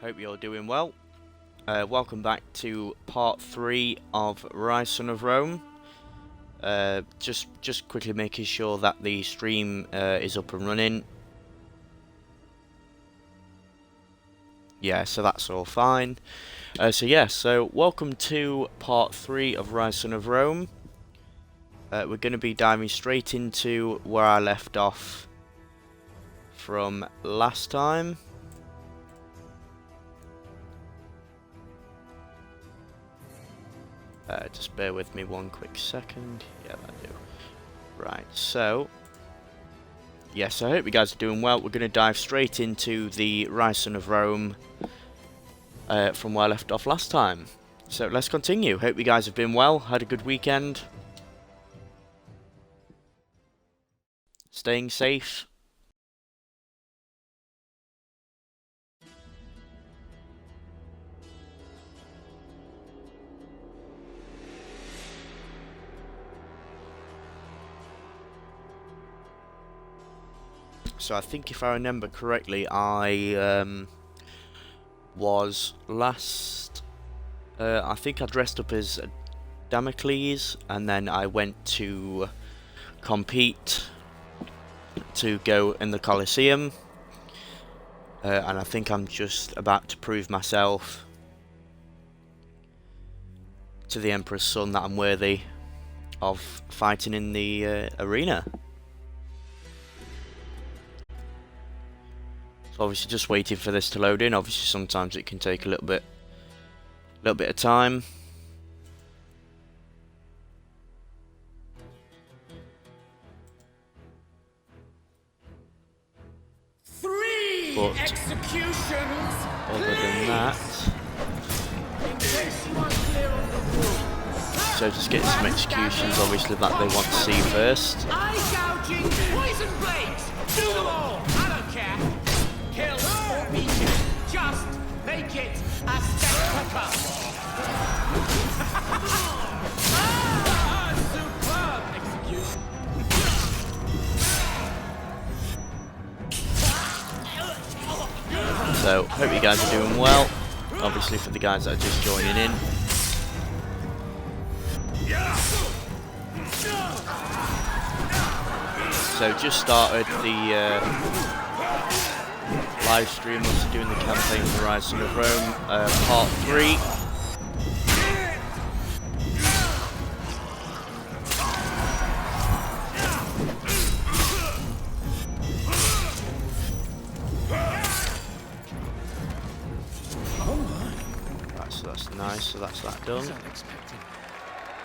Hope you're doing well. Welcome back to part 3 of Ryse, Son of Rome. Just quickly making sure that the stream is up and running. Yeah, so that's all fine. So welcome to part 3 of Ryse, Son of Rome. We're going to be diving straight into where I left off from last time. Just bear with me one quick second. Yeah, I do. Right, so yes, I hope you guys are doing well. We're going to dive straight into the Ryse, Son of Rome from where I left off last time. So let's continue. Hope you guys have been well, had a good weekend. Staying safe. So I think if I remember correctly, I was last... I think I dressed up as Damocles, and then I went to compete to go in the Colosseum. And I think I'm just about to prove myself to the Emperor's son that I'm worthy of fighting in the arena. So obviously just waiting for this to load in. Obviously sometimes it can take a little bit of time. But executions. Other than that, so just getting some executions obviously that they want to see first. Eye gouging, poison blades, do them all. I don't care. Kill or be killed. Just make it a spectacle. Superb execution. So hope you guys are doing well. Obviously for the guys that are just joining in. So just started the live stream, also doing the campaign for Ryse, Son of Rome, part 3. Right, so that's nice, so that's that done.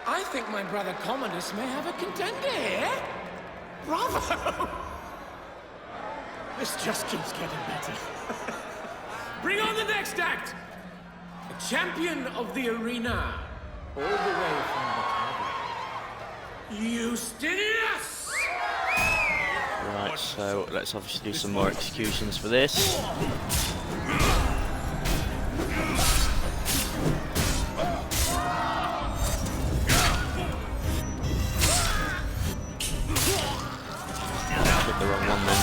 I think my brother Commodus may have a contender here. Bravo! This just keeps getting better. Bring on the next act! A champion of the arena, all the way from Batavia. Justinius! Right, so let's obviously do some more executions for this. The wrong one then.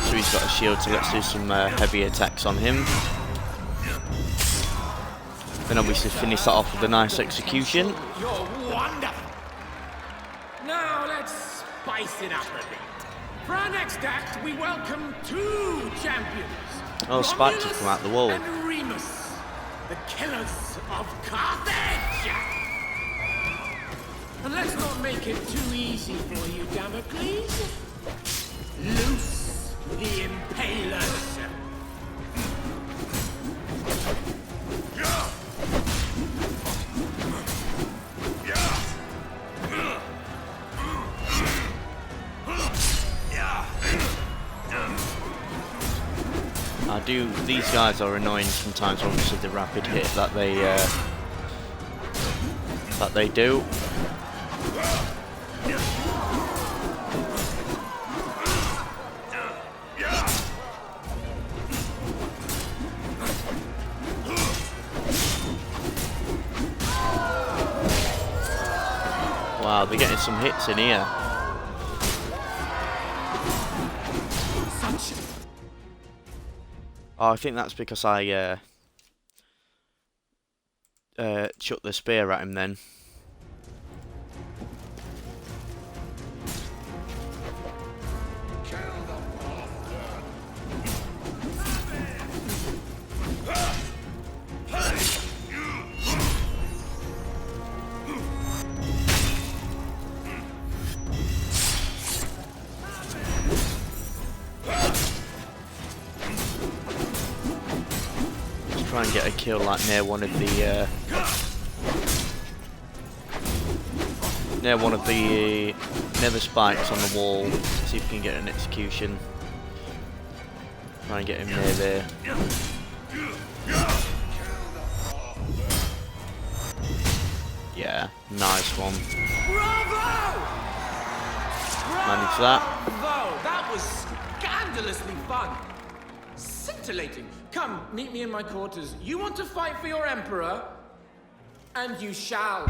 So he's got a shield, so let's do some heavy attacks on him. Then obviously finish that off with a nice execution. You're wonderful! Now let's spice it up a bit. For our next act, we welcome 2 champions. Oh, Spike to come out the wall. And Remus, the killers of Carthage. And let's not make it too easy for you, Damocles. Loose the impalers. These guys are annoying sometimes, obviously the rapid hit that they do. Wow, they're getting some hits in here. Oh, I think that's because I chucked the spear at him then. Try and get a kill like near one of the near the spikes on the wall. See if we can get an execution. Try and get him near there. Yeah, nice one. Bravo! Manage that. Bravo! That was scandalously fun. Scintillating. Come, meet me in my quarters. You want to fight for your emperor? And you shall.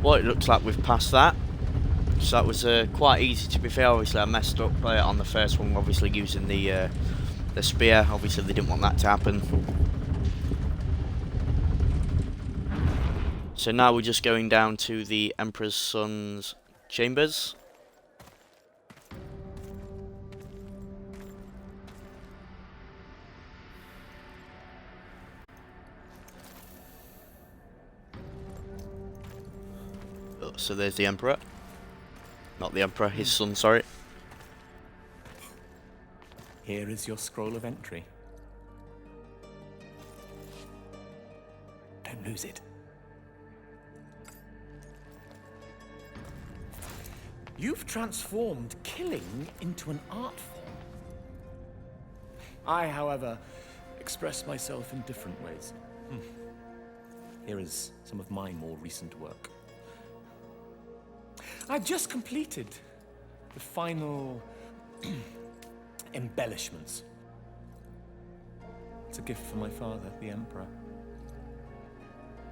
Well, it looks like we've passed that. So that was quite easy, to be fair. Obviously, I messed up on the first one, obviously using the spear. Obviously, they didn't want that to happen. So now we're just going down to the Emperor's Son's chambers. So there's the Emperor. Not the Emperor, his son, sorry. Here is your scroll of entry. Don't lose it. You've transformed killing into an art form. I, however, express myself in different ways. Here is some of my more recent work. I've just completed the final embellishments. It's a gift from my father, the Emperor.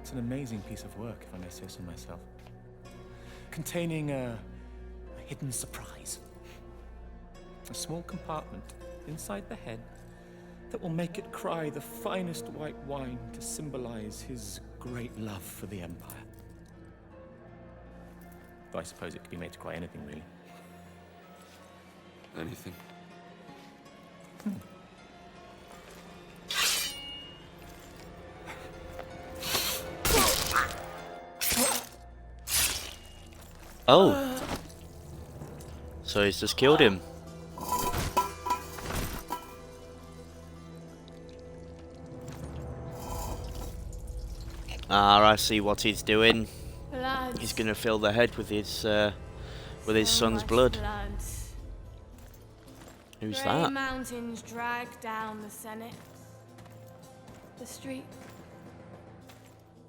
It's an amazing piece of work, if I may say so myself. Containing a hidden surprise. A small compartment inside the head that will make it cry the finest white wine to symbolize his great love for the Empire. Though I suppose it could be made to cry anything, really. Anything? Oh. So he's just killed him. Ah, I see what he's doing. Blood. He's gonna fill the head with his son's much blood. Who's Grey that? mountains drag down the Senate. The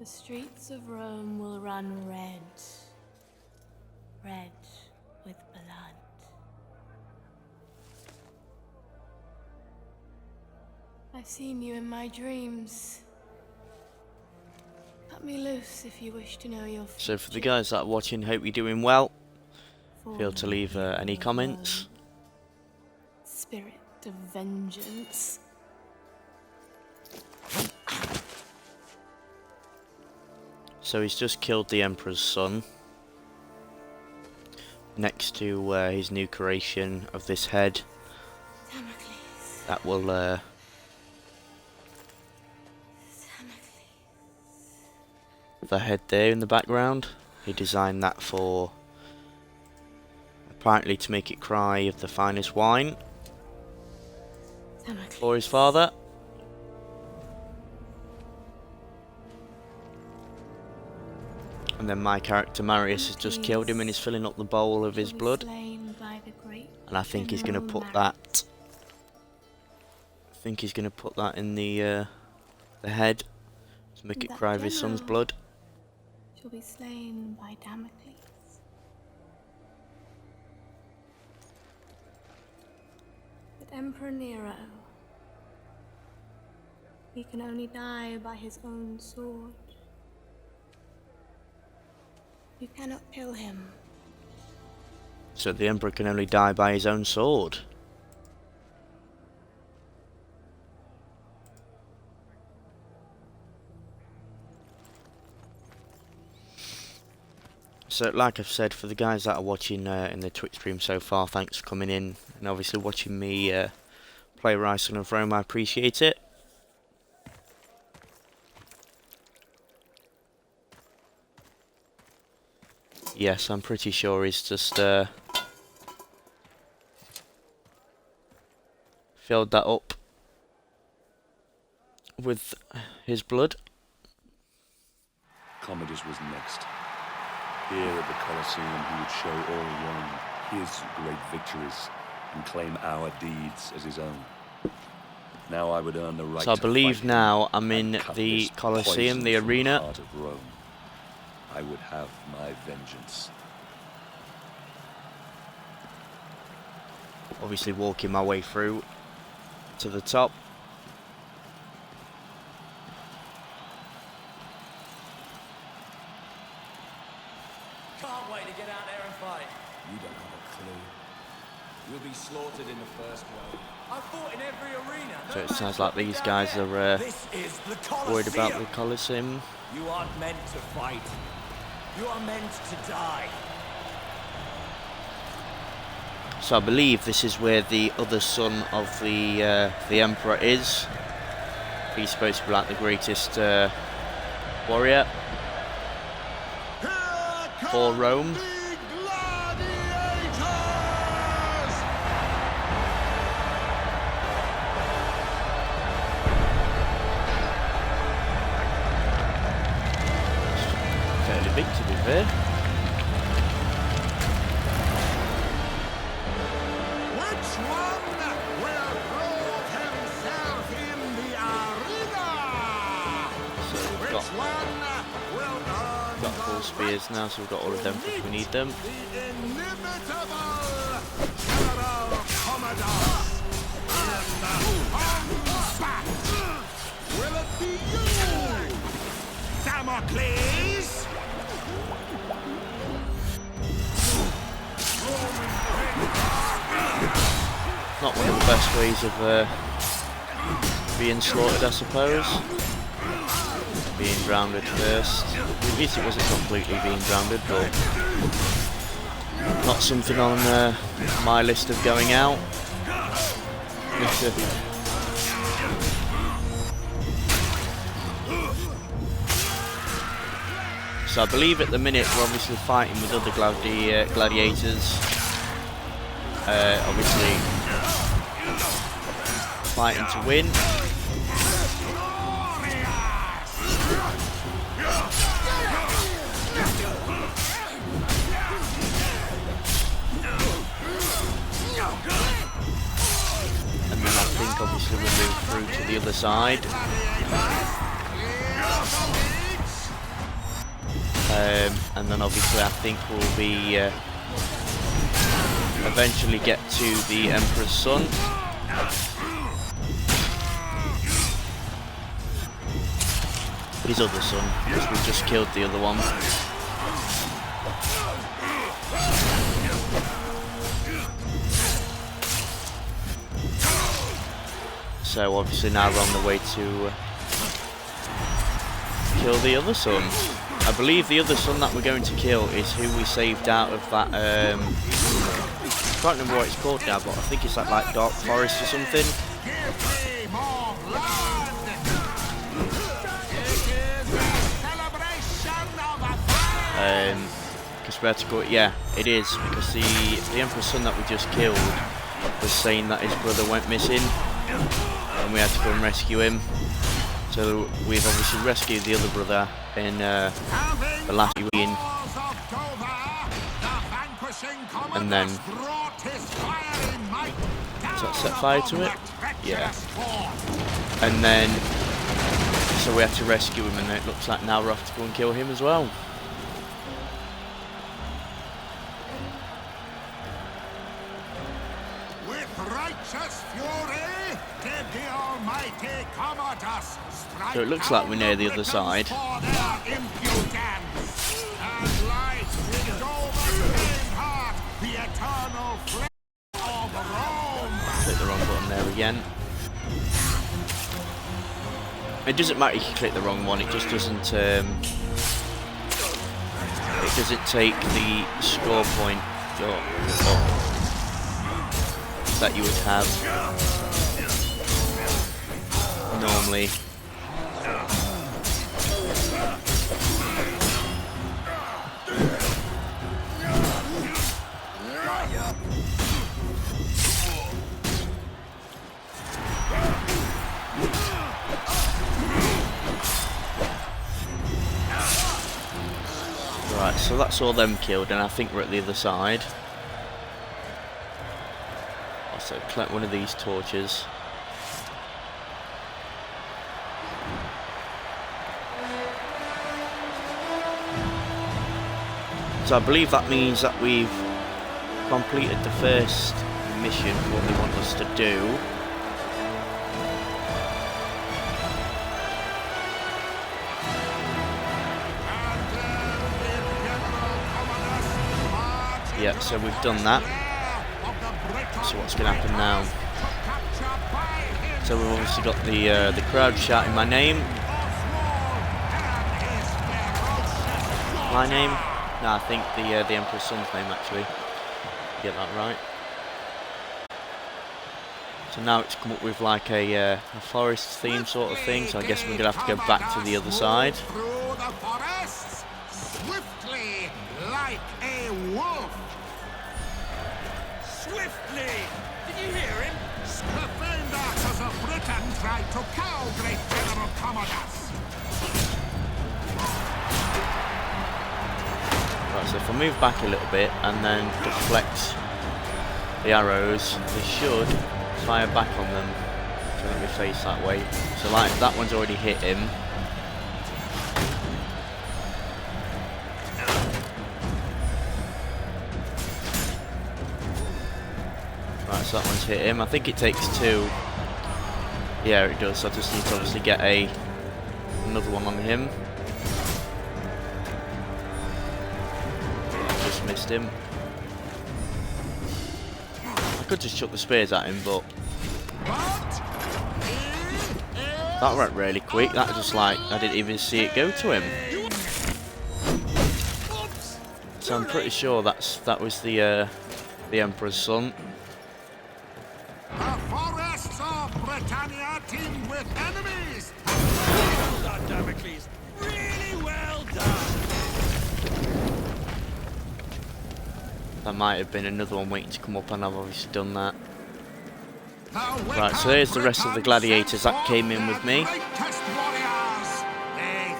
streets of Rome will run red. Red with blood. I've seen you in my dreams. Cut me loose if you wish to know your future. So for the guys that are watching, hope you're doing well. Feel to leave any comments. Spirit of vengeance. So he's just killed the Emperor's son. Next to his new creation of this head. Damocles. That will the head there in the background. He designed that for apparently to make it cry of the finest wine Damocles. for his father. And then my character Marius has just killed him and is filling up the bowl of his blood. And I think he's gonna put that. I think he's gonna put that in the head to make it cry of his son's blood. Shall be slain by Damocles. But Emperor Nero, he can only die by his own sword. You cannot kill him. So the Emperor can only die by his own sword. So, like I've said, for the guys that are watching in the Twitch stream so far, thanks for coming in and obviously watching me play Ryse and Rome. I appreciate it. Yes, I'm pretty sure he's just filled that up with his blood. Commodus was next. Here at the Colosseum, he would show all Rome his great victories and claim our deeds as his own. Now I would earn the right So I to believe fight him now I'm in and cut the this Colosseum, poison the from arena. heart of Rome. I would have my vengeance. Obviously walking my way through to the top. Can't wait to get out there and fight. You don't have a clue. You'll be slaughtered in the first wave. I fought in every arena. So it sounds like these guys are This is the worried about Colosseum. the Colosseum. You aren't meant to fight. You are meant to die. So I believe this is where the other son of the Emperor is. He's supposed to be like the greatest warrior for Rome. Fairly big to be fair. Which one will prove himself in the arena? So we've Which got one will earn full spears now, so we've got all of them if we need them. the inimitable General Commodus in combat? Will it be you, Damocles? Not one of the best ways of being slaughtered, I suppose. Being drowned first. At least it wasn't completely being drowned, but not something on my list of going out. So I believe at the minute we're obviously fighting with other gladiators. Obviously fighting to win. And then I think obviously we'll move through to the other side. And then obviously I think we'll be eventually get to the Emperor's son. His other son, because we just killed the other one. So obviously now we're on the way to kill the other son. I believe the other son that we're going to kill is who we saved out of that, I can't remember what it's called now, but I think it's like Dark Forest or something. Because we had to go, yeah, it is, because the Emperor's son that we just killed was saying that his brother went missing, and we had to go and rescue him. So we've obviously rescued the other brother in the last win, and then does that set fire to it? Yeah. And then so we had to rescue him, and it looks like now we're off to go and kill him as well. So it looks like we're near the other side. eternal flame of Rome. Click the wrong button there again. It doesn't matter if you click the wrong one, it just doesn't take the score point that you would have normally. Right, so that's all them killed, and I think we're at the other side. Also, collect one of these torches. So I believe that means that we've completed the first mission, what they want us to do. Yeah, so we've done that. So what's going to happen now? So we've obviously got the crowd shouting my name. My name? No, I think the Emperor's son's name actually. Get that right. So now it's come up with like a forest theme sort of thing. So I guess we're going to have to go back to the other side. Through the forests, swiftly like a wolf. Swiftly! Did you hear him? The famed archers of Britain tried to cow great General Commodus. Right, so if I move back a little bit and then deflect the arrows, they should fire back on them. So let me face that way. So like that one's already hit him. Right, so that one's hit him. I think it takes two. Yeah, it does. So I just need to obviously get another one on him. Just missed him. I could just chuck the spears at him, but that went really quick. That was just like I didn't even see it go to him. So I'm pretty sure that was the Emperor's son. The forests of Britannia teem with enemies. Well done, Damocles. Really well done. That might have been another one waiting to come up, and I've obviously done that. Right, so here's the rest of the gladiators that came in with me. They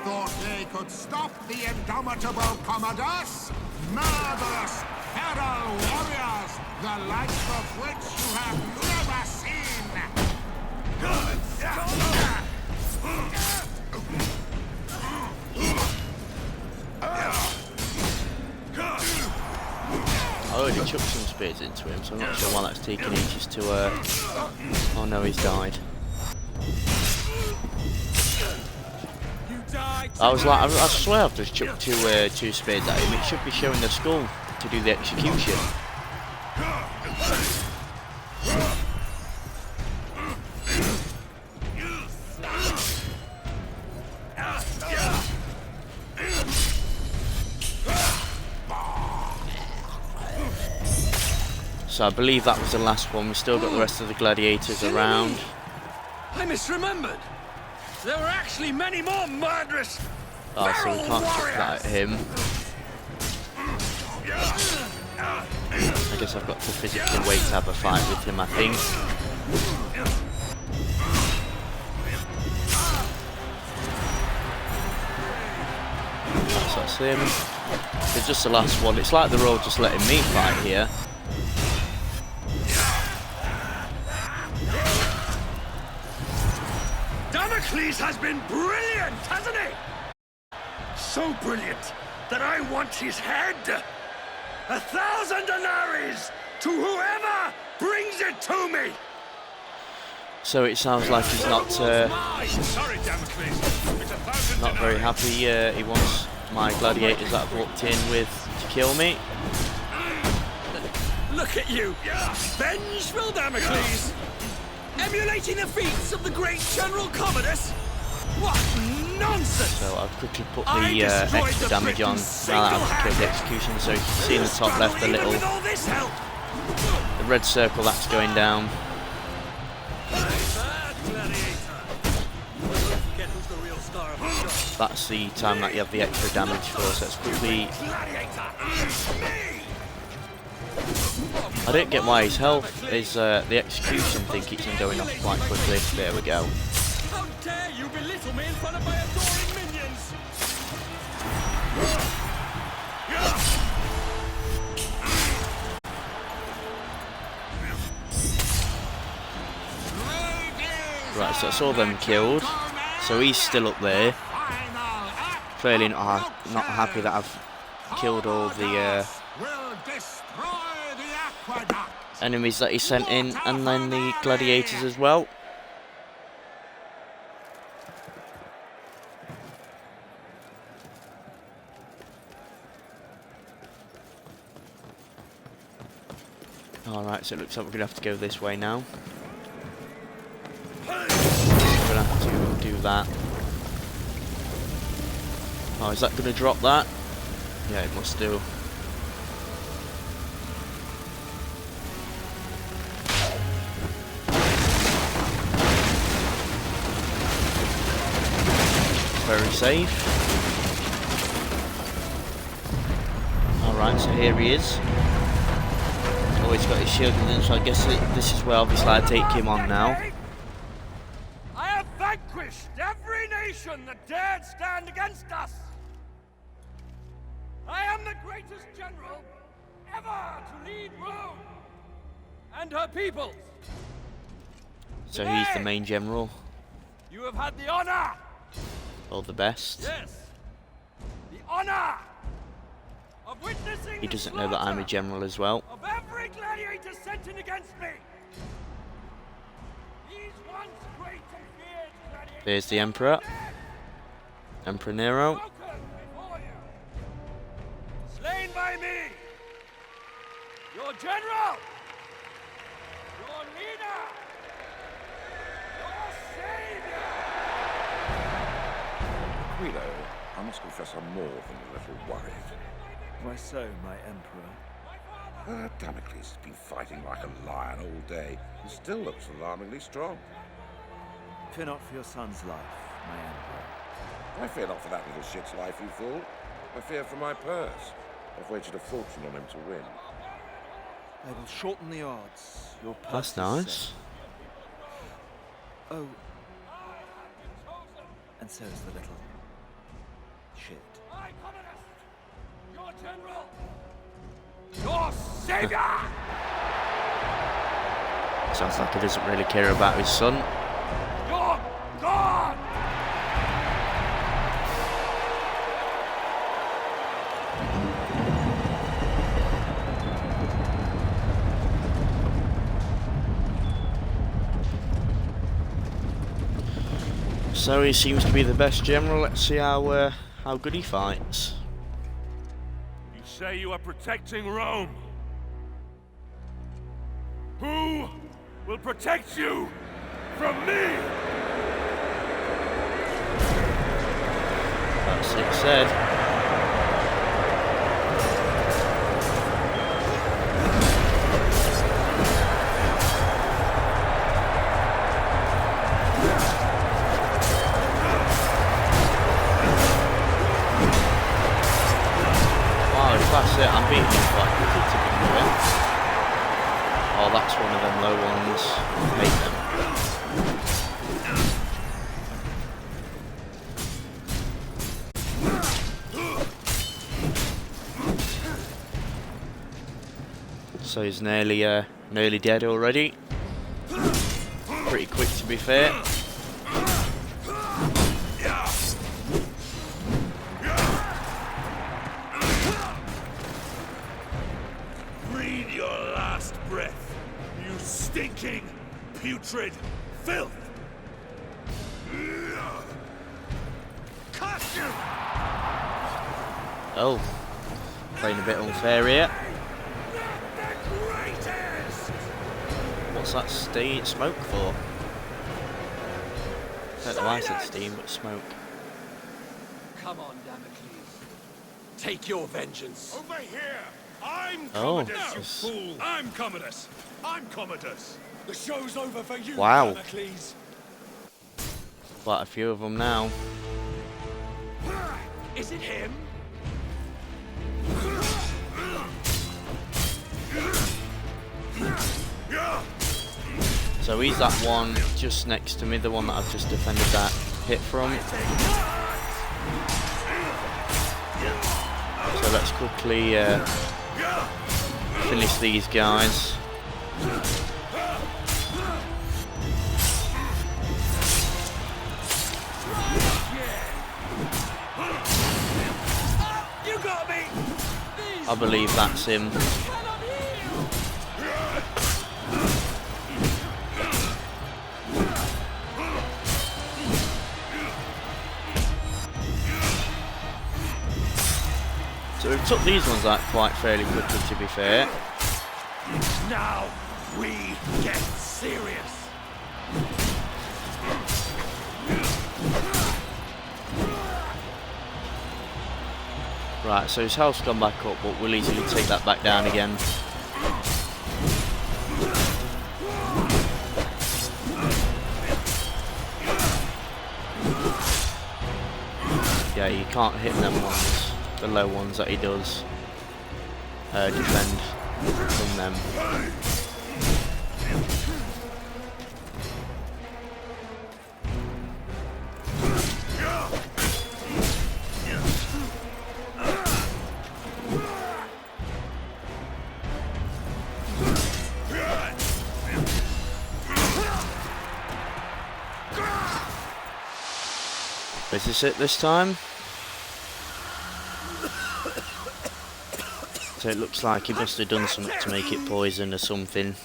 thought they could stop the indomitable Commodus. Murderous, feral warriors, the likes of which you have never seen. I already chucked some spears into him, so I'm not sure why that's taking ages to oh no, he's died. I was like, I swear I've just chucked two spears at him. It should be showing the skull to do the execution. So I believe that was the last one. We've still got the rest of the gladiators around. I misremembered. There were actually many more murderous. Oh, so we can't chuck that at him. I guess I've got to physically wait to have a fight with him, I think. That's him. It's just the last one. It's like they're all just letting me fight here. Damocles has been brilliant, hasn't he? So brilliant that I want his head. 1,000 denaries to whoever brings it to me. So it sounds like he's not Sorry, Damocles. It's 1,000 not very happy. He wants my gladiators that have walked in with to kill me. Look at you! Vengeful Damocles! Emulating the feats of the great General Commodus? What nonsense! So I'll quickly put the extra damage on now that I've killed the execution. So you can see in the top left the little the red circle that's going down. That's the time that you have the extra damage for. So let's quickly. I don't get why his health is the execution thing keeps on going off quite quickly. There we go. How dare you belittle me in front of my adoring minions! Right, so that's all them killed. So he's still up there. Clearly not happy that I've killed all the enemies that he sent in, and then the gladiators as well. Alright, so it looks like we're going to have to go this way now. We're going to have to do that. Oh, is that going to drop that? Yeah, it must do. Very safe. Alright, so here he is. Oh, he's got his shield with him, so I guess this is where obviously I take him on now. I have vanquished every nation that dared stand against us! I am the greatest general ever to lead Rome and her peoples! So he's the main general. You have had the honor! Or the best. Yes! The honor! Of witnessing He doesn't know that I'm a general as well. of every gladiator sent in against me! These once great and feared gladiators There's the Emperor. Emperor Nero. broken before you! Slain by me! Your general! Your leader! Your savior! Guido, I must confess I'm more than a little worried. Why so, my Emperor? Damocles has been fighting like a lion all day and still looks alarmingly strong. Fear not for your son's life, my Emperor. I fear not for that little shit's life, you fool. I fear for my purse. I've wagered a fortune on him to win. I will shorten the odds. Your purse That's is nice. safe. Oh. And so is the little shit. My Commodus! Your general! Your savior! Sounds like he doesn't really care about his son. Your God! So he seems to be the best general. Let's see how good he fights. You say you are protecting Rome. Who will protect you from me? That's it said. That's it, I'm beating him quite quickly to begin with. Oh, that's one of them low ones. Hate them. So he's nearly dead already. Pretty quick to be fair. Stinking, putrid filth! Curse you! Oh, playing a bit unfair here. The great What's that smoke for? I don't know why I said steam, but smoke. Come on, Damocles. Take your vengeance. Over here! I'm Oh, Commodus, you it's- fool! I'm Commodus! I'm Commodus! The show's over for you, Wow. Damocles. Quite a few of them now. Is it him? So he's that one just next to me, the one that I've just defended that hit from. So let's quickly finish these guys. You got me. I believe that's him. So we've took these ones out quite fairly quickly, to be fair. Now we get serious. Right, so his health's gone back up, but we'll easily take that back down again. Yeah, you can't hit them ones, the low ones that he does defend from them. Is this it this time? So it looks like he must have done something to make it poison or something.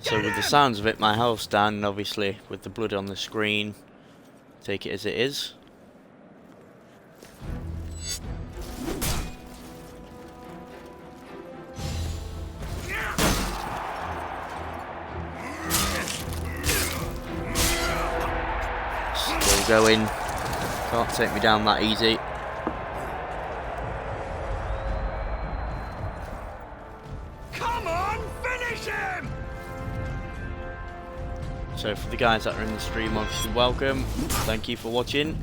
So with the sounds of it, my health's down, and obviously with the blood on the screen, take it as it is. Still going. Can't take me down that easy. Come on, finish him! So for the guys that are in the stream, obviously welcome. Thank you for watching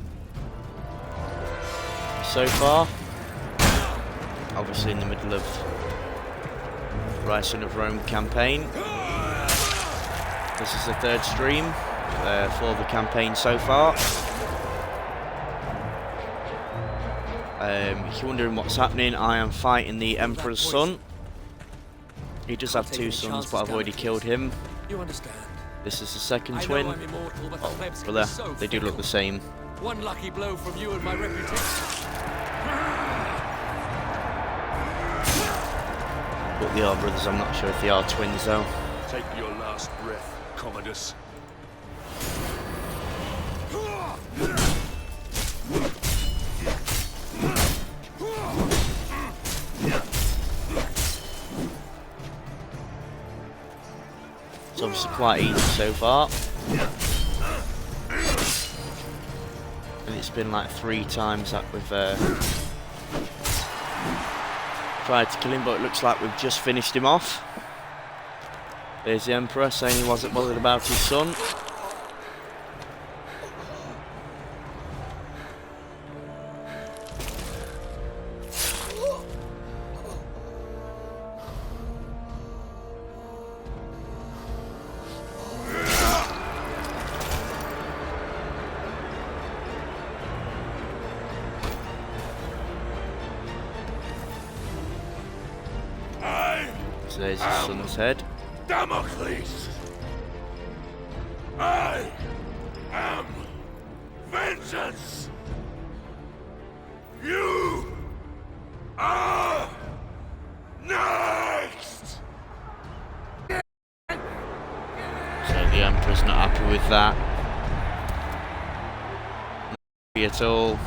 so far. Obviously in the middle of Ryse of Rome campaign. This is the third stream for the campaign so far. If you're wondering what's happening, I am fighting the Emperor's son. He does have two sons, but I've already killed him. You understand? This is the second I know twin. I'm immortal, but the plebs can Brother, be so they do look fickle. the same. One lucky blow from you and my reputation. But they are brothers, I'm not sure if they are twins though. Take your last breath, Commodus. It's obviously quite easy so far. And it's been like 3 times that we've tried to kill him, but it looks like we've just finished him off. There's the Emperor saying he wasn't bothered about his son. So there's his son's head. Damocles! I am vengeance! You are next! So the Emperor's not happy with that. at all.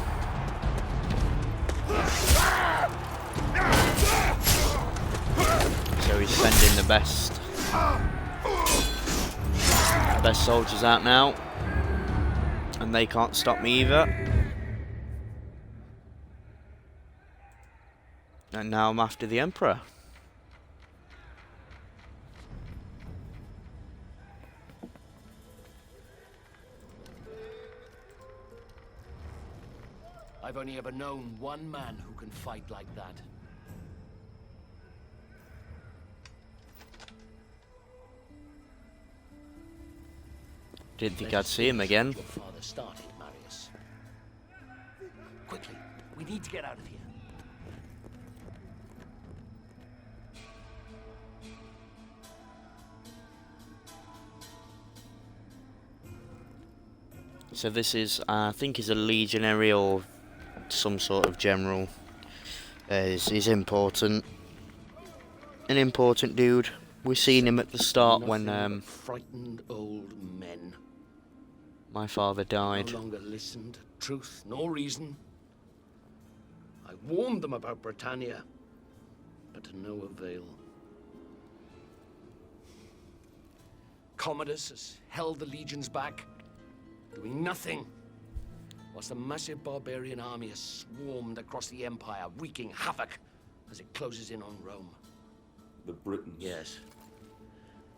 So he's sending the best soldiers out now, and they can't stop me either. And now I'm after the Emperor. I've only ever known one man who can fight like that. Didn't think I'd see him again. Your father started, Marius. Quickly, we need to get out of here. So this is, I think he's a legionary or some sort of general. He's important. An important dude. We've seen him at the start when frightened old men. My father died. No longer listened to truth nor reason. I warned them about Britannia, but to no avail. Commodus has held the legions back, doing nothing, whilst a massive barbarian army has swarmed across the Empire, wreaking havoc as it closes in on Rome. The Britons? Yes,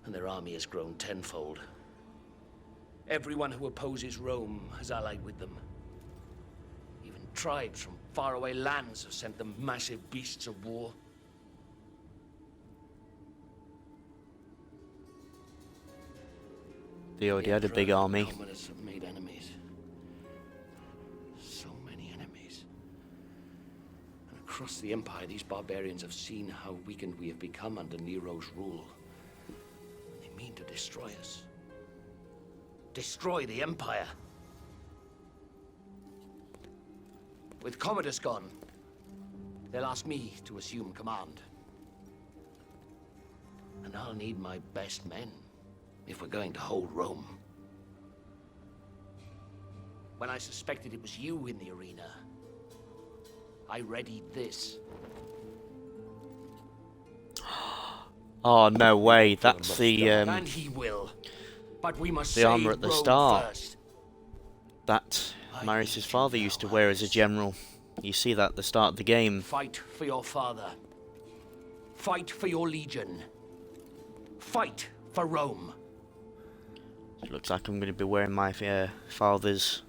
and their army has grown tenfold. Everyone who opposes Rome has allied with them. Even tribes from faraway lands have sent them massive beasts of war. They already had a big army. Commodus have made enemies. So many enemies. And across the Empire, these barbarians have seen how weakened we have become under Nero's rule. They mean to destroy us. Destroy the Empire. With Commodus gone, they'll ask me to assume command. And I'll need my best men if we're going to hold Rome. When I suspected it was you in the arena, I readied this. Oh, no way. That's the And he will. But we must the save armor at the Rome start. first. That Marius' father used to wear as a general. You see that at the start of the game. Fight for your father. Fight for your legion. Fight for Rome. It looks like I'm going to be wearing my father's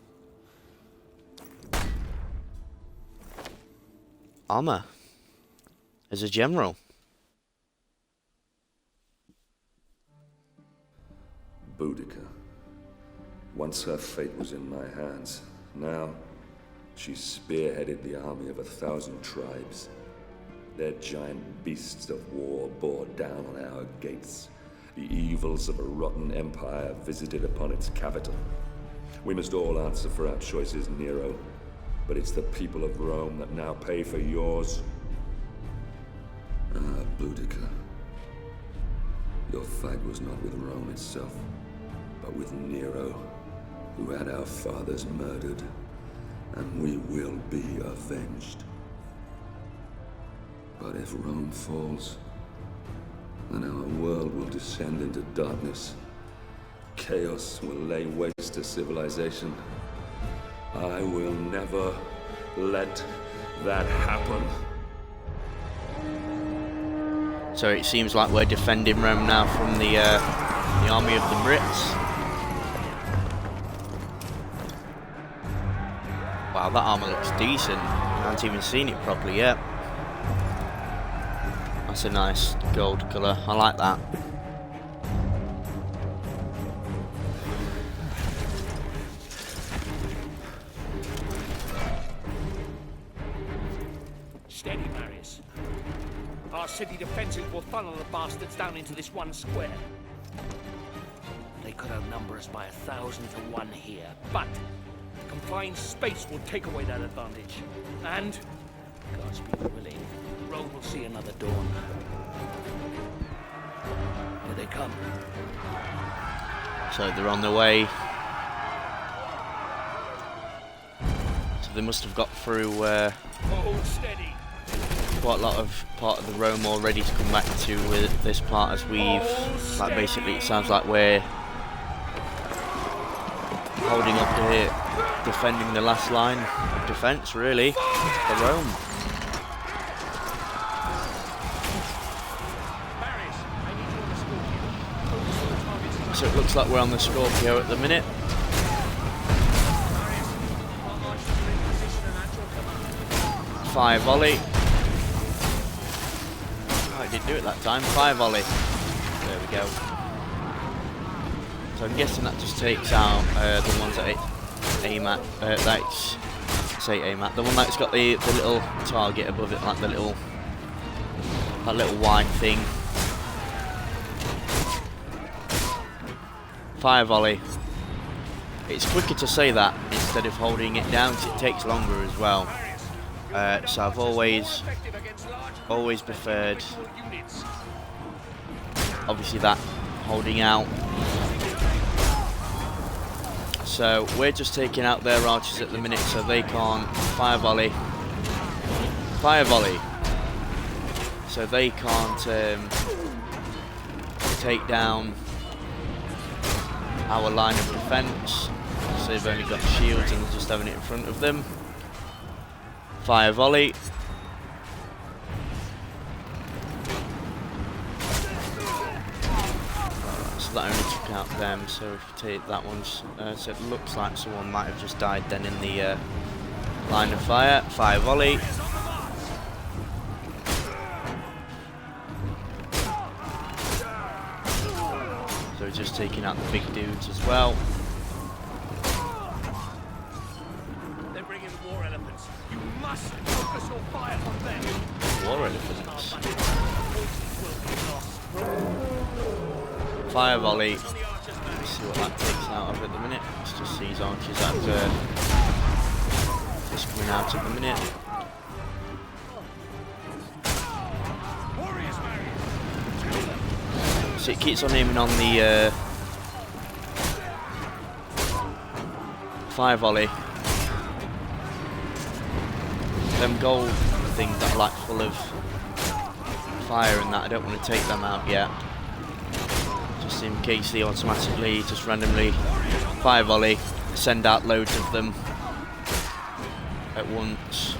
armor as a general. Boudica. Once her fate was in my hands. Now, she spearheaded the army of 1,000 tribes. Their giant beasts of war bore down on our gates. The evils of a rotten empire visited upon its capital. We must all answer for our choices, Nero. But it's the people of Rome that now pay for yours. Ah, Boudica. Your fight was not with Rome itself, but with Nero, who had our fathers murdered, and we will be avenged. But if Rome falls, then our world will descend into darkness. Chaos will lay waste to civilization. I will never let that happen. So it seems like we're defending Rome now from the army of the Brits. Wow, that armor looks decent. I haven't even seen it properly yet. That's a nice gold colour. I like that. Steady, Marius. Our city defenses will funnel the bastards down into this one square. They could outnumber us by 1,000 to 1 here, but confined space will take away that advantage. And, God's be willing, Rome will see another dawn. Here they come. So they're on their way. So they must have got through Hold steady. quite a lot of part of the Rome already to come back to this part, as we've, like, basically it sounds like we're holding up here, defending the last line of defence really for Rome. So it looks like we're on the Scorpio at the minute. Fire volley. Oh, it didn't do it that time. Fire volley. There we go. So I'm guessing that just takes out the ones that aim at. The one that's got the little target above it, like that little white thing. Fire volley. It's quicker to say that instead of holding it down, because it takes longer as well. So I've always preferred, obviously, that holding out. So we're just taking out their archers at the minute, so they can't fire volley, so they can't take down our line of defence. So they've only got shields and they're just having it in front of them. Fire volley. So that only took out them. So if you take that one, so it looks like someone might have just died then in the line of fire. Fire volley. So we're just taking out the big dudes as well. They're bringing war elephants. You must focus your fire on them. War elephants. Fire volley. Let's see what that takes out of at the minute. It's just these archers that just coming out at the minute. So it keeps on aiming on the fire volley. Them gold things that are like full of fire and that, I don't want to take them out yet. Just in case they automatically, just randomly fire volley, send out loads of them at once.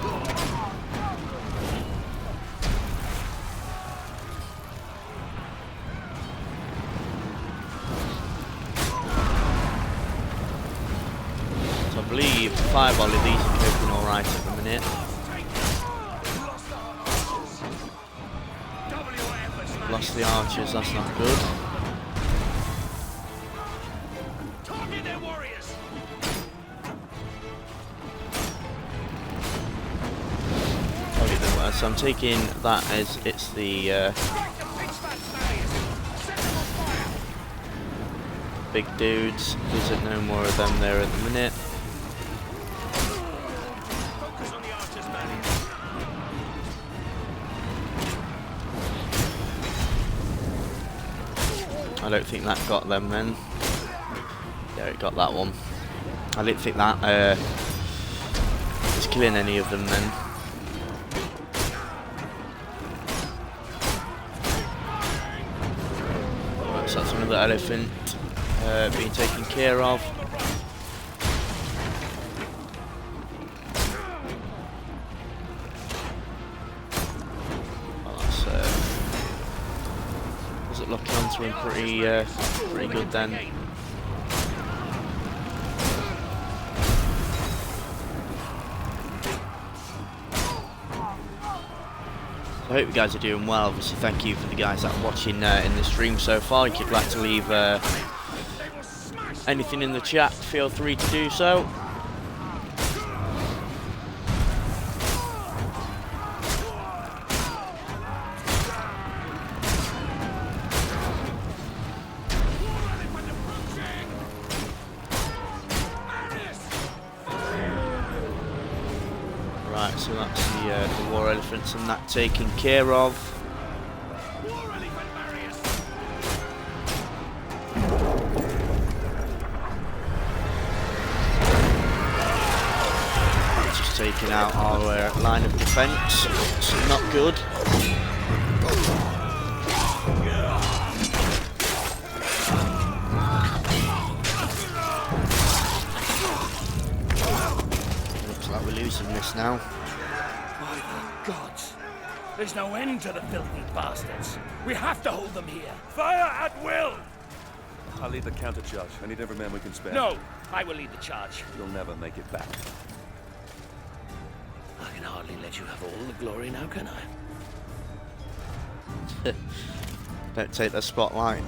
I believe fire volley, these are coping alright at the minute. Lost the archers, that's not good. So I'm taking that as it's the big dudes. There's no more of them there at the minute. I don't think that got them then. Yeah, it got that one. I didn't think that was killing any of them then. Right, so that's another elephant being taken care of. Looking onto him pretty good then. I hope you guys are doing well. Obviously, thank you for the guys that are watching in the stream so far. If you'd like to leave anything in the chat, feel free to do so. Right, so that's the war elephants and that taken care of. Let's just taking out our line of defense. It's not good. Looks like we're losing this now. By the gods! There's no end to the filthy bastards. We have to hold them here. Fire at will! I'll lead the counter charge. I need every man we can spare. No, I will lead the charge. You'll never make it back. I can hardly let you have all the glory now, can I? Don't take the spotlight.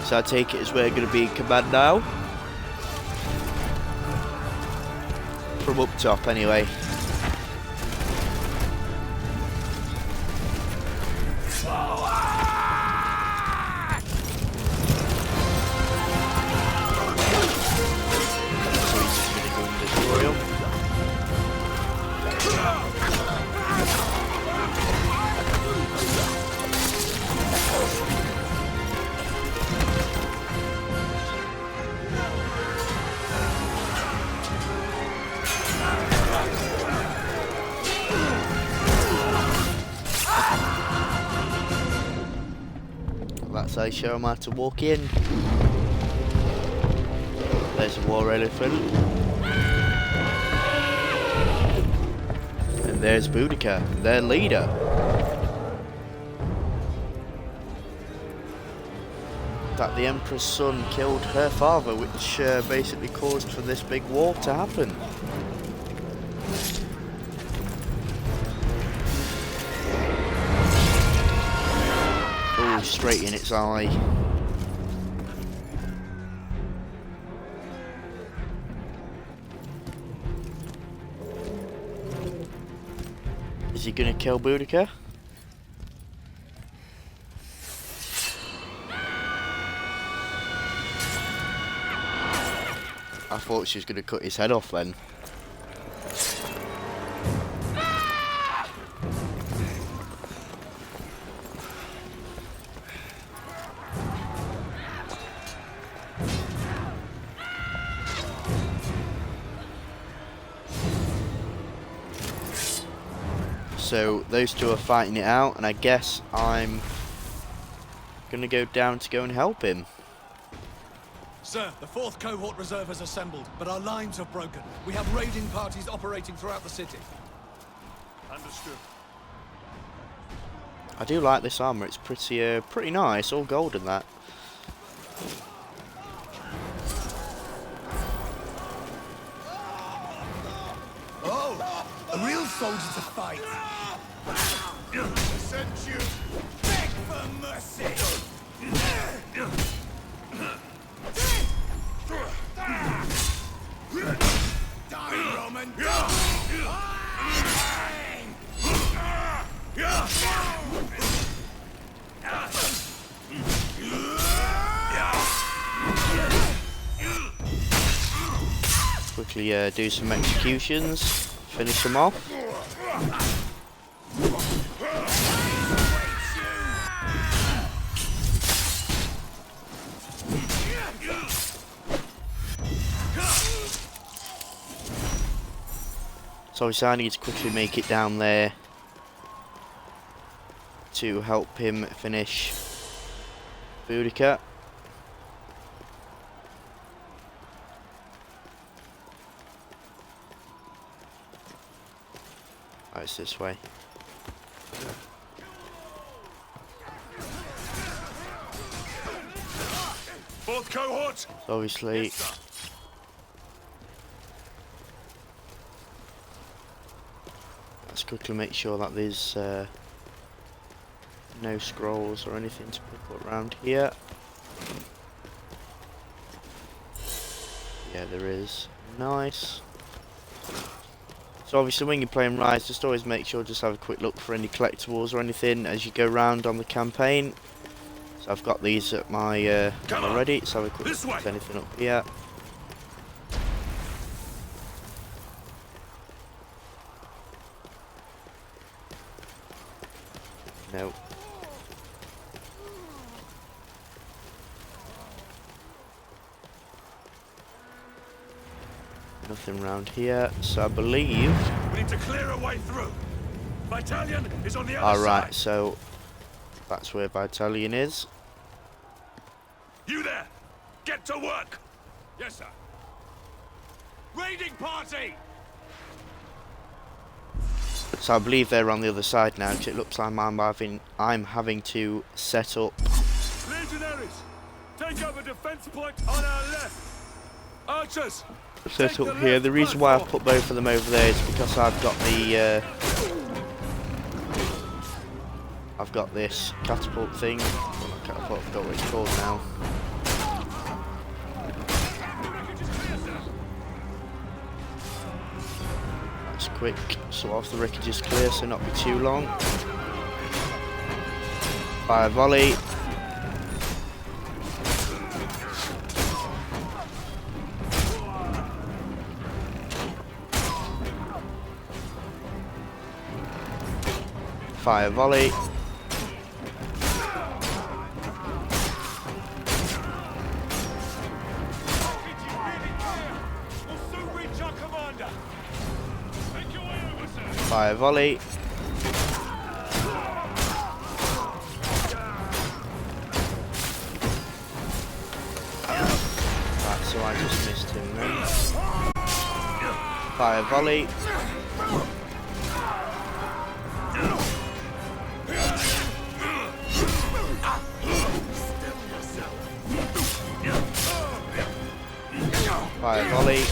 So I take it as we're going to be in command now. From up top, anyway. So he's just going to go and destroy him. That's how you show them how to walk in. There's a war elephant. And there's Boudica, their leader. That the Emperor's son killed her father, which basically caused for this big war to happen. Oh, straight in its eye. Is he gonna kill Boudica? I thought she was gonna cut his head off then. So those two are fighting it out, and I guess I'm gonna go down to go and help him. Sir, the 4th cohort reserve has assembled, but our lines are broken. We have raiding parties operating throughout the city. Understood. I do like this armor. It's pretty nice, all gold and that. Oh, a real soldier to fight. Sent you. Beg for mercy. Die, Roman. Quickly do some executions, finish them off. So obviously I need to quickly make it down there to help him finish Boudica. Oh, it's this way. Fourth cohort! So obviously let's quickly make sure that there's no scrolls or anything to pick up around here. Yeah, there is. Nice. So obviously when you're playing Ryse, just always make sure just have a quick look for any collectibles or anything as you go around on the campaign. So I've got these at my already, so have a quick look if there's anything up here. No. Nothing around here, so I believe... We need to clear a way through. Battalion is on the other Alright, side. so that's where Battalion is. You there! Get to work! Yes, sir. Raiding party! So I believe they're on the other side now, because it looks like I'm having to set up... Legionaries! Take over defense point on our left! Archers! Set up here. The reason why I've put both of them over there is because I've got the... I've got this catapult thing. Catapult, I forgot what it's called now. That's quick, so off the wreckage is clear, so not be too long. Fire volley. Fire volley. Fire volley. Right, so I just missed him then. Fire volley. Fire volley.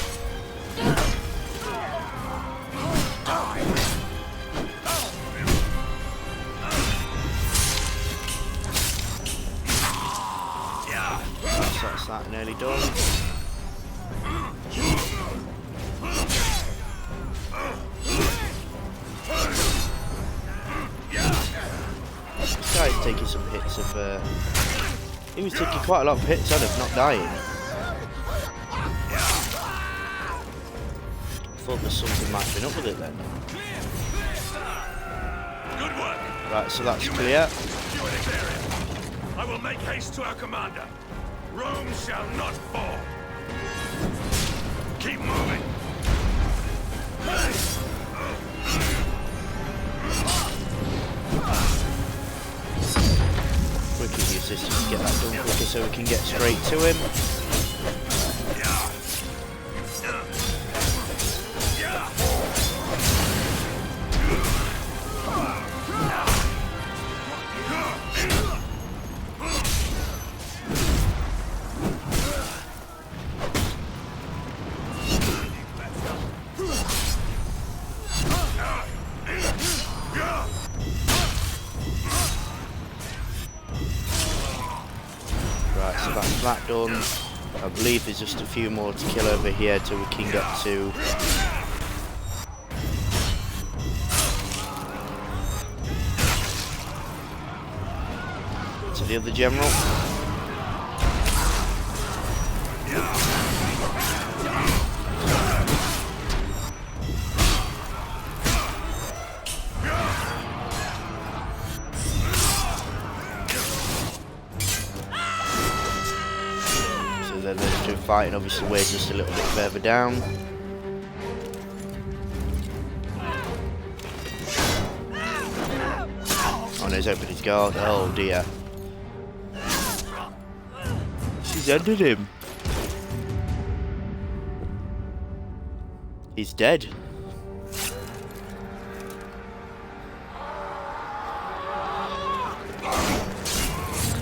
So that's that nearly done. This guy's taking some hits of he was taking quite a lot of hits out of not dying. I thought there's something matching up with it then. Good work! Right, so that's clear. You in this area. I will make haste to our commander. Rome shall not fall. Keep moving. We can use this to get that done quicker so we can get straight to him. Right, so that's that done. I believe there's just a few more to kill over here till we can get to the other general. So they're those two fighting, obviously we're just a little bit further down. Oh no, he's opened his guard. Oh dear. She's ended him. He's dead.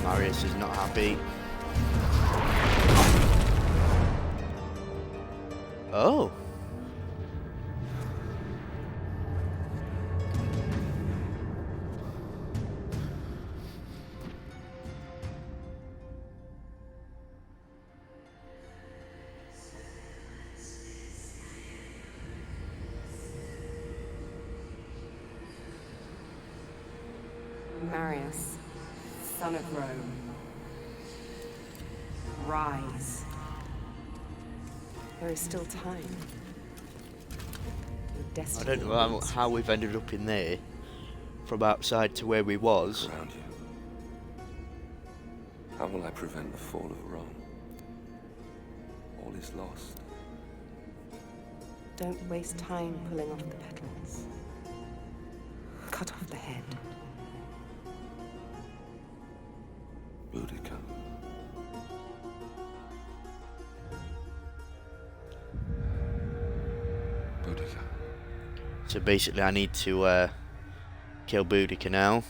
Marius is not happy. Oh. Marius, son of Rome, rise. There is still time. Your I destiny don't know how we've ended up in there from outside to where we was. Around you. How will I prevent the fall of Rome? All is lost. Don't waste time pulling off the petals. Cut off the head. Boudica. Boudica. So basically I need to kill Boudica now.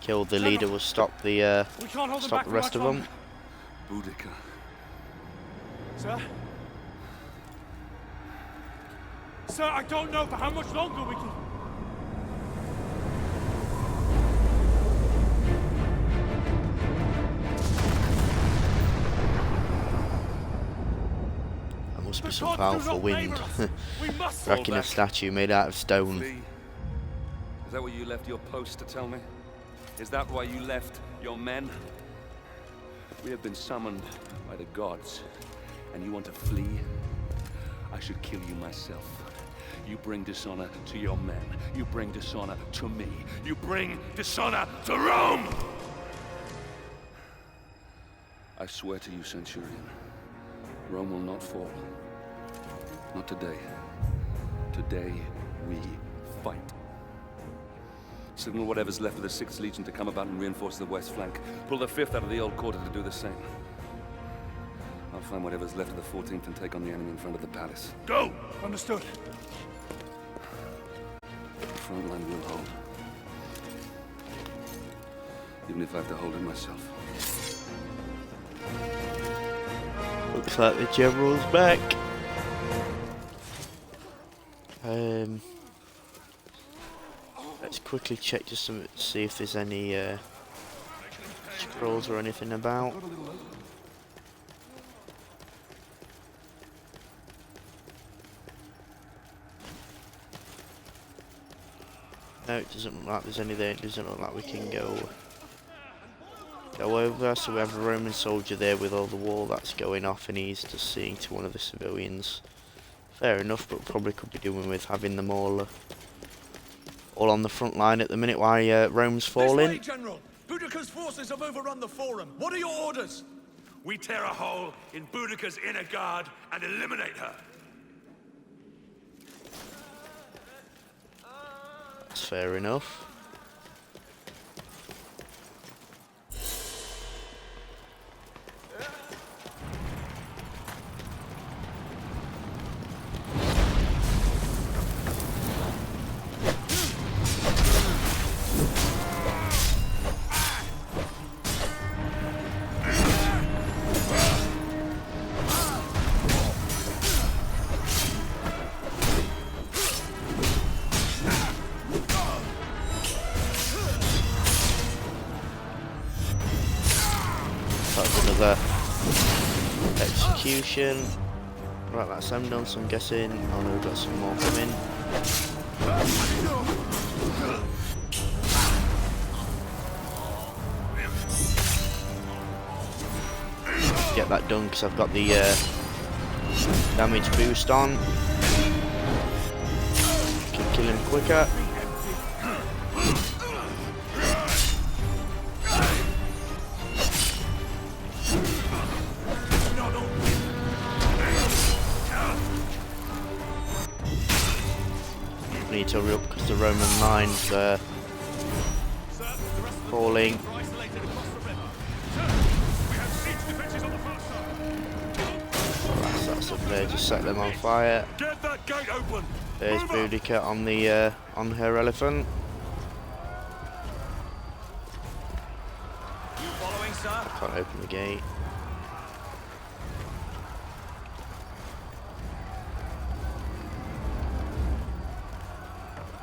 Kill the leader will stop the rest of them. Boudica. Sir? Sir, I don't know for how much longer we can... That must be some powerful wind. Wrecking a statue made out of stone. Flee. Is that what you left your post to tell me? Is that why you left your men? We have been summoned by the gods, and you want to flee? I should kill you myself. You bring dishonor to your men. You bring dishonor to me. You bring dishonor to Rome! I swear to you, Centurion, Rome will not fall. Not today. Today, we fight. Signal whatever's left of the 6th Legion to come about and reinforce the west flank. Pull the 5th out of the old quarter to do the same. I'll find whatever's left of the 14th and take on the enemy in front of the palace. Go! Understood. The front line will hold. Even if I have to hold it myself. Looks like the general's back. Let's quickly check just to see if there's any scrolls or anything about. No, it doesn't look like there's any there. It doesn't look like we can go over. So we have a Roman soldier there with all the wall that's going off, and he's just seeing to one of the civilians. Fair enough, but probably could be doing with having them all on the front line at the minute while Rome's falling. This way, General! Boudica's forces have overrun the Forum. What are your orders? We tear a hole in Boudica's inner guard and eliminate her. That's fair enough. That's another execution. Right, that's them done, so I'm guessing. Oh no, we've got some more coming. Get that done because I've got the damage boost on. Can kill him quicker. Need to hurry up because the Roman line's falling. That's up there, just set them on fire. Get that gate open. There's Boudica on the on her elephant. You following, sir? Can't open the gate.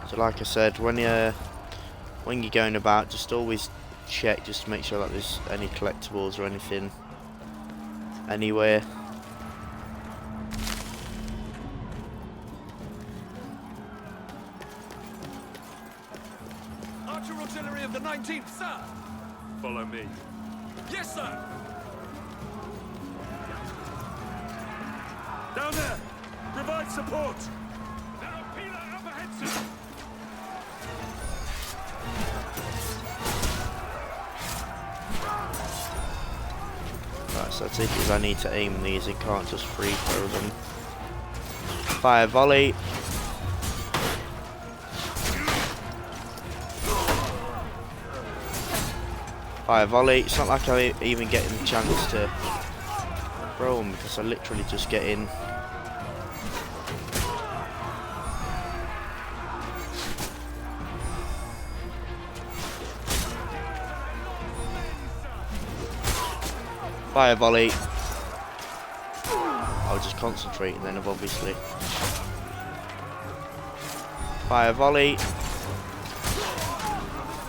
So like I said, when you're going about, just always check just to make sure that there's any collectibles or anything anywhere. Archer artillery of the 19th, sir! Follow me. Yes, sir! Down there! Provide support! So I think is I need to aim these, I can't just free throw them. Fire volley. Fire volley. It's not like I even getting the chance to throw them because I literally just get in. Fire volley. I'll just concentrate and then obviously. Fire volley.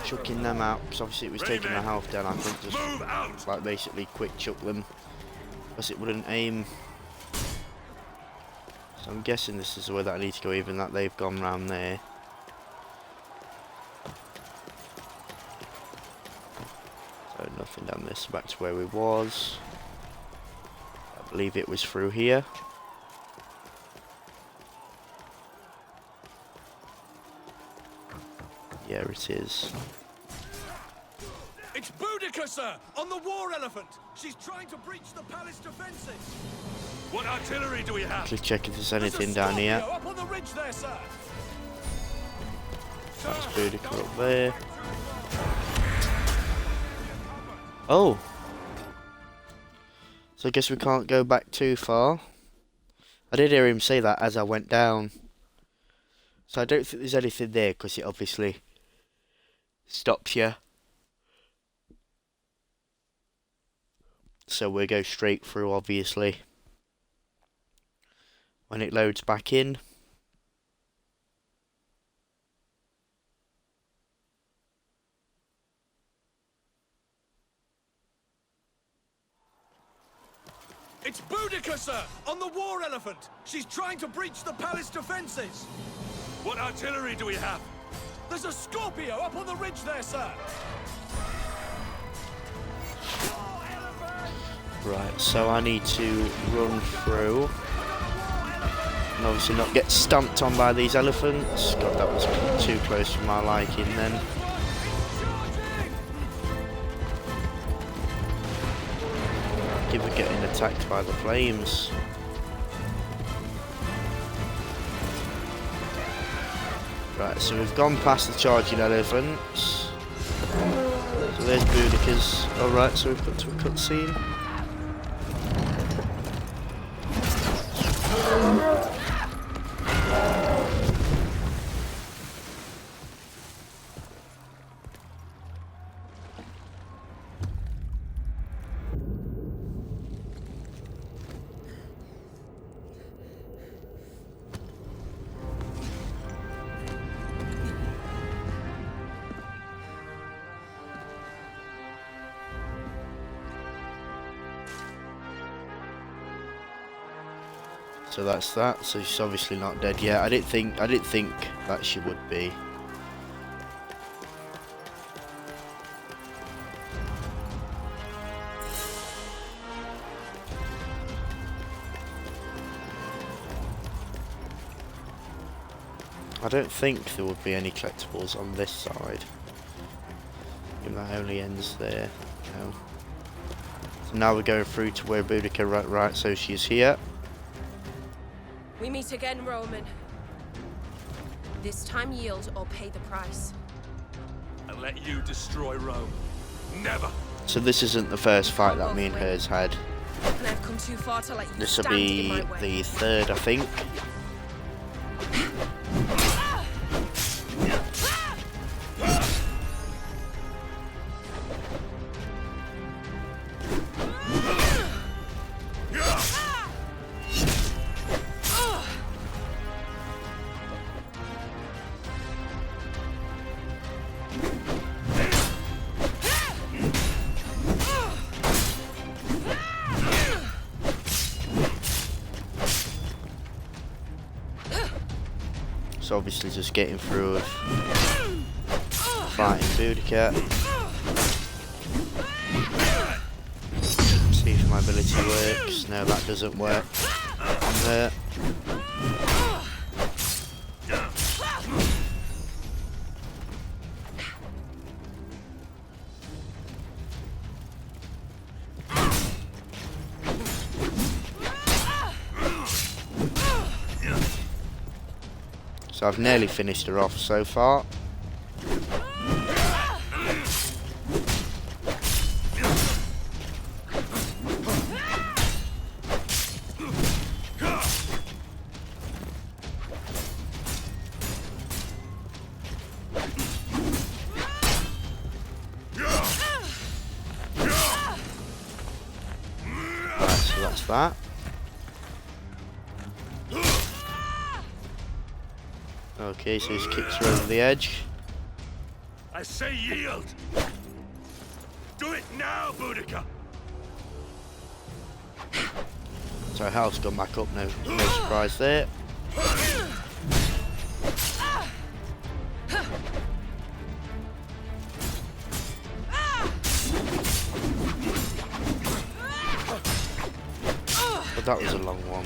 Chucking them out because obviously it was taking the health down. I could just like basically quick chuck them because it wouldn't aim. So I'm guessing this is the way that I need to go, even that they've gone round there. So nothing down this, back to where we was. I believe it was through here. Yeah, it is. It's Boudica, sir! On the war elephant! She's trying to breach the palace defenses! What artillery do we have? Just check if there's anything down here. Up on the ridge there, sir! That's Boudica up there. Oh! So I guess we can't go back too far. I did hear him say that as I went down. So I don't think there's anything there because it obviously stops you. So we'll go straight through obviously. When it loads back in. It's Boudica, sir! On the war elephant! She's trying to breach the palace defenses! What artillery do we have? There's a Scorpio up on the ridge there, sir! Right, so I need to run through. And obviously not get stumped on by these elephants. God, that was too close for my liking then. Give it getting attacked by the flames. Right, so we've gone past the charging elephants. So there's Boudica's. Alright, so we've got to a cutscene. So that's that. So she's obviously not dead yet. I didn't think that she would be. I don't think there would be any collectibles on this side. And that only ends there. No. So now we're going through to where Boudica, right, so she's here. We meet again, Roman. This time yield or pay the price. And let you destroy Rome. Never! So this isn't the first fight that me and hers had. And I've come too far to let you This will stand in be my way. the third, I think. So obviously just getting through with fighting Boudica. See if my ability works. No, that doesn't work. There. So I've nearly finished her off so far. Right, so that's that. Okay, so he's kicked her over the edge. I say yield! Do it now, Boudica! So health's gone back up, no surprise there. But that was a long one.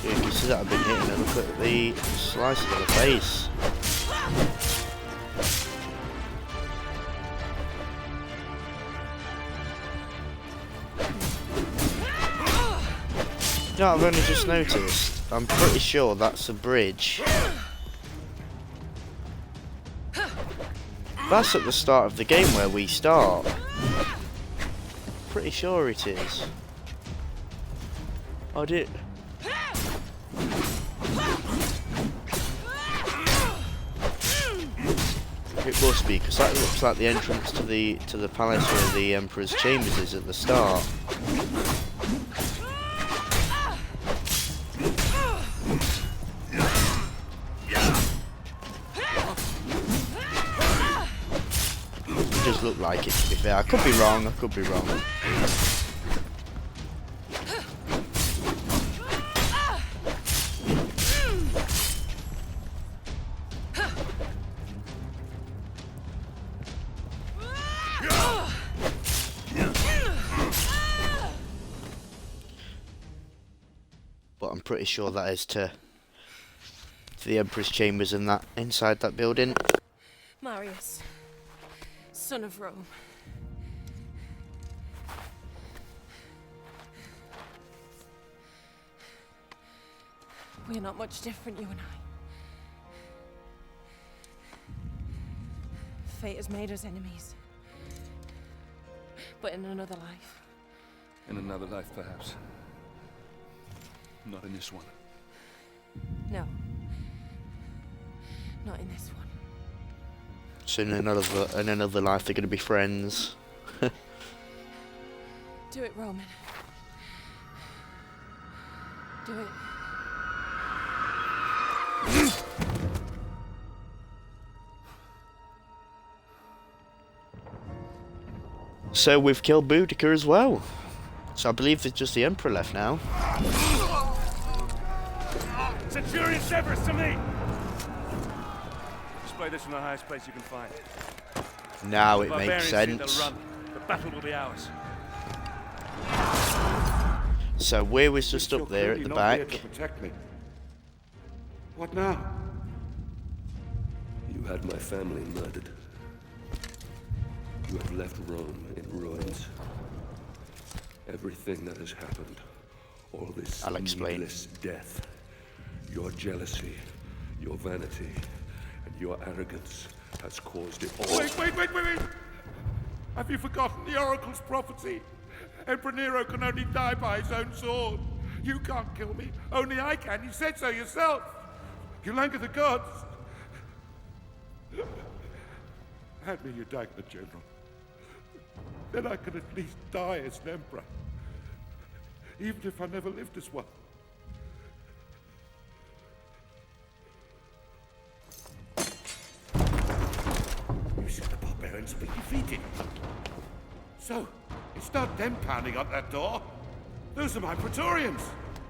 You can see that I've been hitting her. Look at the slices of the face. You know, I've only just noticed. I'm pretty sure that's a bridge. That's at the start of the game where we start. Pretty sure it is. I did. It must be, because that looks like the entrance to the palace where the Emperor's chambers is at the start. It does look like it, to be fair. I could be wrong, I could be wrong. But I'm pretty sure that is to the Emperor's chambers and that inside that building. Marius, son of Rome. We're not much different, you and I. Fate has made us enemies. But in another life. In another life, perhaps. Not in this one. No. Not in this one. So in another life they're going to be friends. Do it, Roman. Do it. So we've killed Boudica as well. So I believe there's just the Emperor left now. Centurion Severus, to me! Display this from the highest place you can find. Now it The makes barbarians sense. see they'll run. The battle will be ours. So we was just up there at the back. To protect me. What now? You had my family murdered. You have left Rome in ruins. Everything that has happened, all this I'll explain. needless death, your jealousy, your vanity, and your arrogance has caused it all. Wait! Have you forgotten the Oracle's prophecy? Emperor Nero can only die by his own sword. You can't kill me, only I can. You said so yourself. You'll anger the gods. Hand me your dagger, General. Then I can at least die as an emperor. Even if I never lived as one. You said the barbarians will be defeated. So, it's not them pounding up that door. Those are my Praetorians.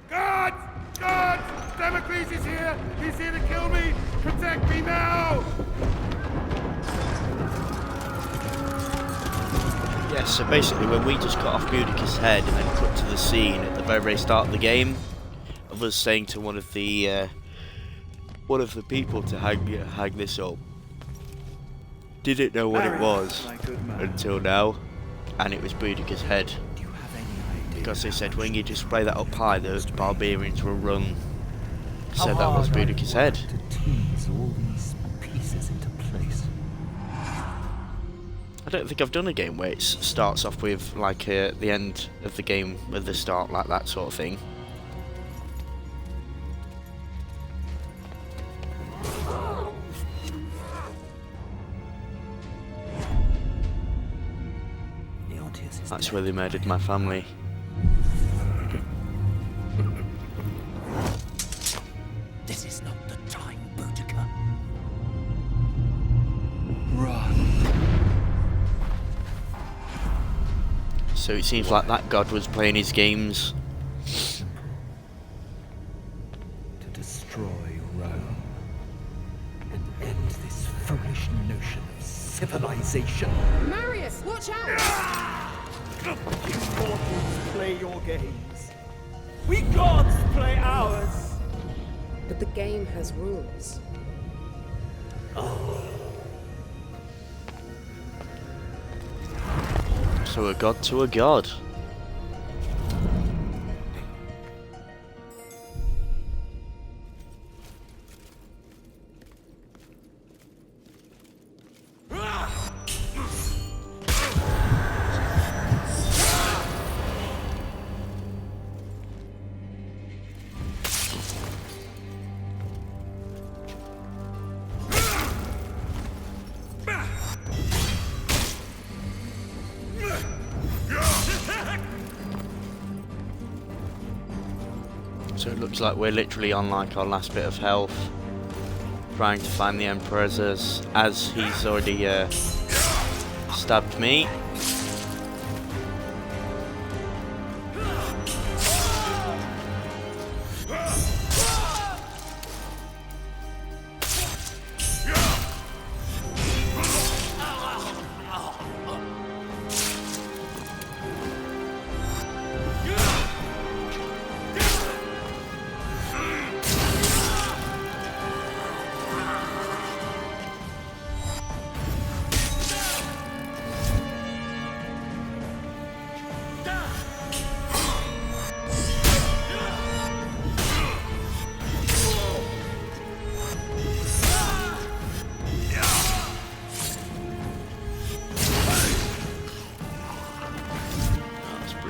Guards! Guards! Damocles is here! He's here to kill me! Protect me now! Yes, so basically when we just cut off Boudica's head and then cut to the scene at the very start of the game, of us saying to one of the people to hang this up. Didn't know what it was until now, and it was Boudica's head. Because they said when you display that up high, the barbarians will run. So that was Boudica's head. To tease all these pieces into place. I don't think I've done a game where it starts off with like the end of the game with the start, like that sort of thing. That's where they murdered my family. This is not the time, Boudica. Run. So it seems like that god was playing his games. To destroy Rome and end this foolish notion of civilization. Marius, watch out! You mortals play your games. We gods play ours. But the game has rules. So a god to a god. So it looks like we're literally on like our last bit of health, trying to find the Emperor as he's already stabbed me.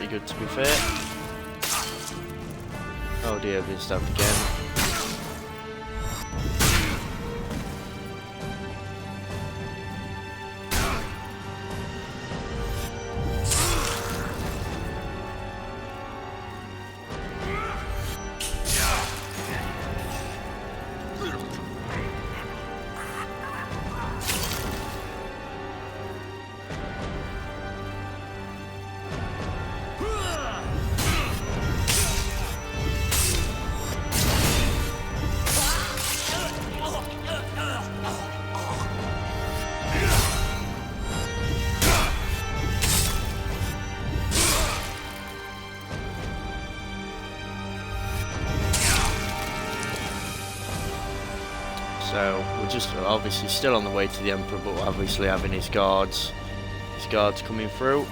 Good, to be fair. Oh dear, I've been stabbed again. So we're just obviously still on the way to the Emperor, but we're obviously having his guards coming through.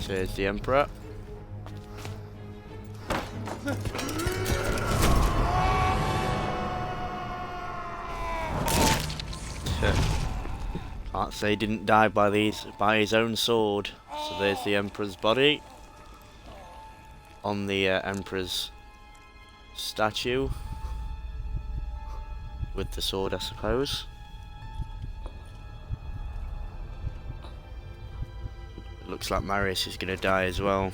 So here's the Emperor. Can't say he didn't die by his own sword. So there's the Emperor's body on the Emperor's statue with the sword, I suppose. Looks like Marius is going to die as well.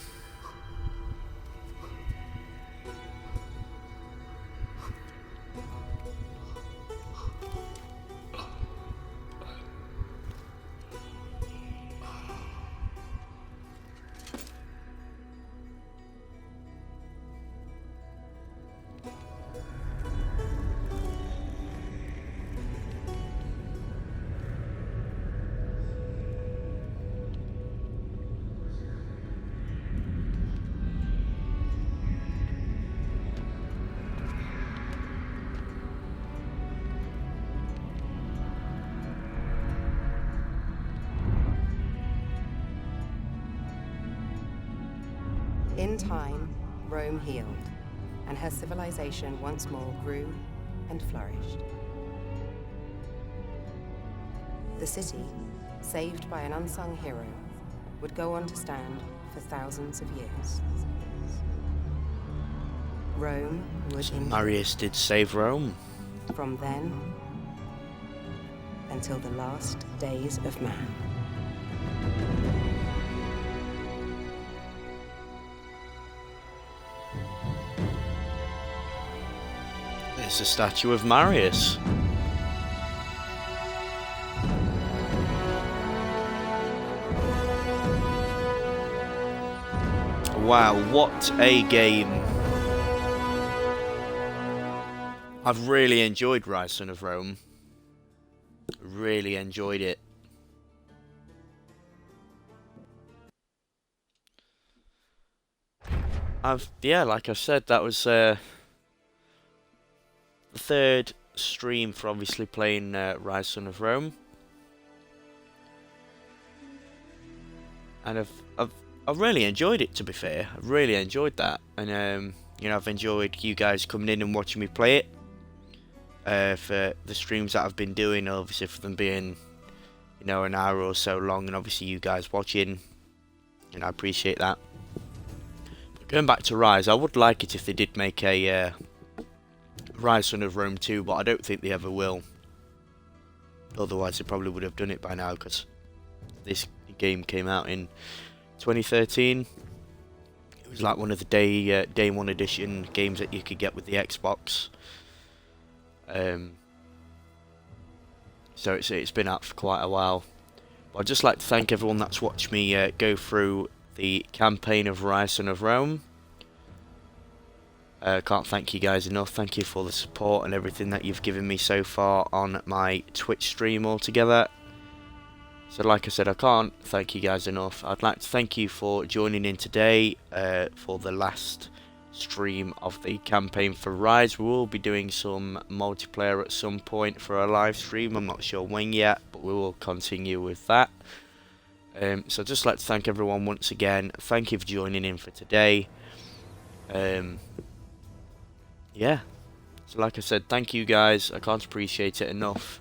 In time, Rome healed, and her civilization once more grew and flourished. The city, saved by an unsung hero, would go on to stand for thousands of years. Rome would So endure Marius did save Rome. from then until the last days of man. There's the statue of Marius. Wow, what a game. I've really enjoyed Ryse, Son of Rome. Really enjoyed it. Yeah, like I said, that was the third stream for obviously playing Ryse, Son of Rome. And I've really enjoyed it, to be fair. I've really enjoyed that. And you know, I've enjoyed you guys coming in and watching me play it. For the streams that I've been doing, obviously for them being, you know, an hour or so long, and obviously you guys watching, and I appreciate that. But going back to Ryse, I would like it if they did make a Ryse Son of Rome 2, but I don't think they ever will. Otherwise they probably would have done it by now, because this game came out in 2013. It was like one of the day one edition games that you could get with the Xbox. So it's been out for quite a while. But I'd just like to thank everyone that's watched me go through the campaign of Ryse, Son of Rome. Can't thank you guys enough. Thank you for the support and everything that you've given me so far on my Twitch stream altogether. So like I said, I can't thank you guys enough. I'd like to thank you for joining in today for the last stream of the campaign for Ryse. We will be doing some multiplayer at some point for a live stream. I'm not sure when yet, but we will continue with that. So I'd just like to thank everyone once again. Thank you for joining in for today. Yeah, so like I said, thank you guys. I can't appreciate it enough.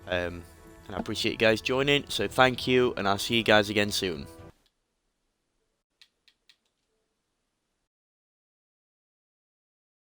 And I appreciate you guys joining, so thank you, and I'll see you guys again soon.